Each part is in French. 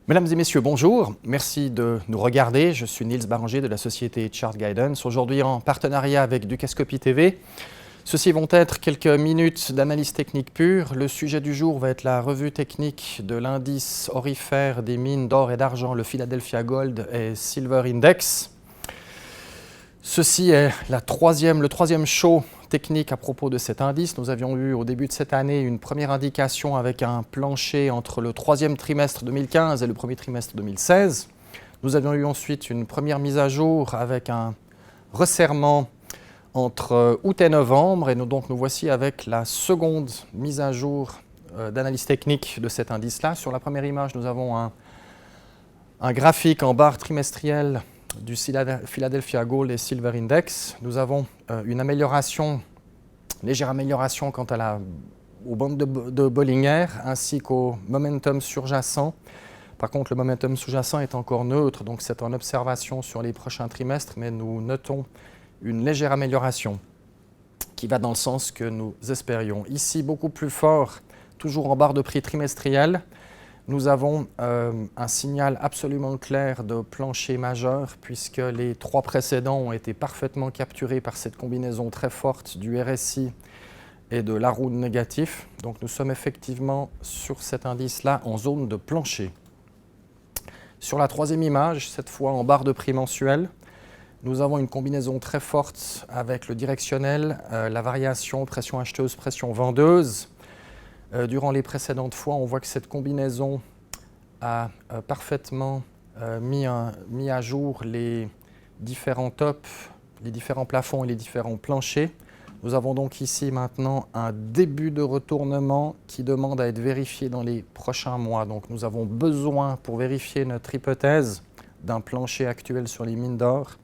Mesdames et messieurs, bonjour. Merci de nous regarder. Je suis Niels Baranger de la société Chart Guidance. Aujourd'hui en partenariat avec Dukascopy TV. Ceci vont être quelques minutes d'analyse technique pure. Le sujet du jour va être la revue technique de l'indice aurifère des mines d'or et d'argent, le Philadelphia Gold et Silver Index. Ceci est le troisième show technique à propos de cet indice. Nous avions eu au début de cette année une première indication avec un plancher entre le troisième trimestre 2015 et le premier trimestre 2016. Nous avions eu ensuite une première mise à jour avec un resserrement entre août et novembre. Et nous voici avec la seconde mise à jour d'analyse technique de cet indice-là. Sur la première image, nous avons un graphique en barre trimestrielle du Philadelphia Gold et Silver Index. Nous avons une légère amélioration quant aux bandes de Bollinger ainsi qu'au momentum surjacent. Par contre, le momentum sous-jacent est encore neutre, donc c'est en observation sur les prochains trimestres, mais nous notons une légère amélioration qui va dans le sens que nous espérions. Ici, beaucoup plus fort, toujours en barre de prix trimestrielle, nous avons un signal absolument clair de plancher majeur puisque les trois précédents ont été parfaitement capturés par cette combinaison très forte du RSI et de l'Around négatif. Donc nous sommes effectivement sur cet indice-là en zone de plancher. Sur la troisième image, cette fois en barre de prix mensuelle, nous avons une combinaison très forte avec le directionnel, la variation pression acheteuse, pression vendeuse. Durant les précédentes fois, on voit que cette combinaison a parfaitement mis à jour les différents tops, les différents plafonds et les différents planchers. Nous avons donc ici maintenant un début de retournement qui demande à être vérifié dans les prochains mois. Donc nous avons besoin, pour vérifier notre hypothèse d'un plancher actuel sur les mines d'or,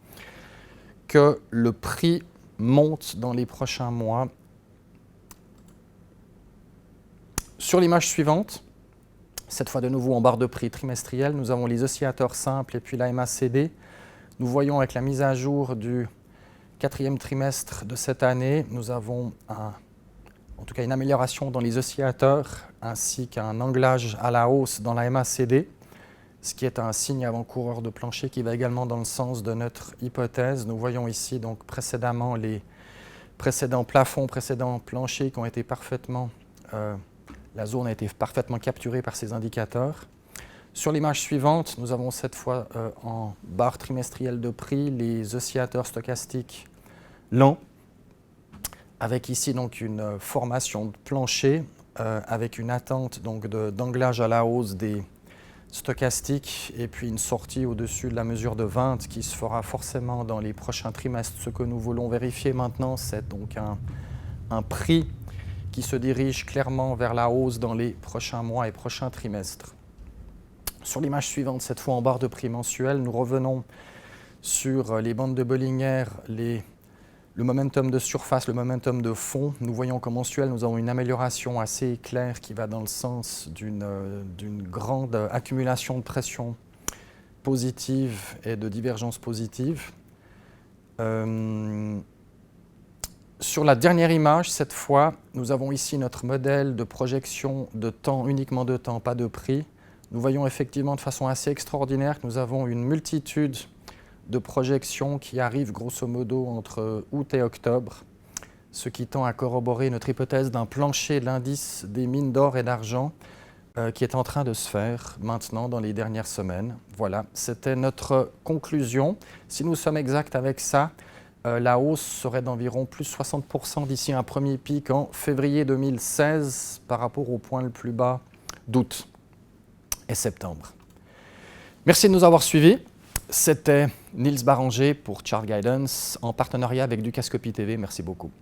que le prix monte dans les prochains mois. Sur l'image suivante, cette fois de nouveau en barre de prix trimestrielle, nous avons les oscillateurs simples et puis la MACD. Nous voyons avec la mise à jour du quatrième trimestre de cette année, nous avons en tout cas une amélioration dans les oscillateurs ainsi qu'un anglage à la hausse dans la MACD, ce qui est un signe avant-coureur de plancher qui va également dans le sens de notre hypothèse. Nous voyons ici donc précédemment les précédents plafonds, précédents planchers qui ont été parfaitement la zone a été parfaitement capturée par ces indicateurs. Sur l'image suivante, nous avons cette fois en barre trimestrielle de prix les oscillateurs stochastiques lents, avec ici donc une formation de plancher, avec une attente d'anglage à la hausse des stochastiques et puis une sortie au-dessus de la mesure de 20 qui se fera forcément dans les prochains trimestres. Ce que nous voulons vérifier maintenant, c'est donc un prix qui se dirige clairement vers la hausse dans les prochains mois et prochains trimestres. Sur l'image suivante, cette fois en barre de prix mensuelle, nous revenons sur les bandes de Bollinger, le momentum de surface, le momentum de fond. Nous voyons qu'en mensuel, nous avons une amélioration assez claire qui va dans le sens d'une grande accumulation de pression positive et de divergence positive. Sur la dernière image, cette fois, nous avons ici notre modèle de projection de temps, uniquement de temps, pas de prix. Nous voyons effectivement de façon assez extraordinaire que nous avons une multitude de projections qui arrivent grosso modo entre août et octobre, ce qui tend à corroborer notre hypothèse d'un plancher de l'indice des mines d'or et d'argent qui est en train de se faire maintenant dans les dernières semaines. Voilà, c'était notre conclusion. Si nous sommes exacts avec ça, la hausse serait d'environ plus 60% d'ici un premier pic en février 2016 par rapport au point le plus bas d'août et septembre. Merci de nous avoir suivis. C'était Niels Baranger pour Chart Guidance en partenariat avec Dukascopy TV. Merci beaucoup.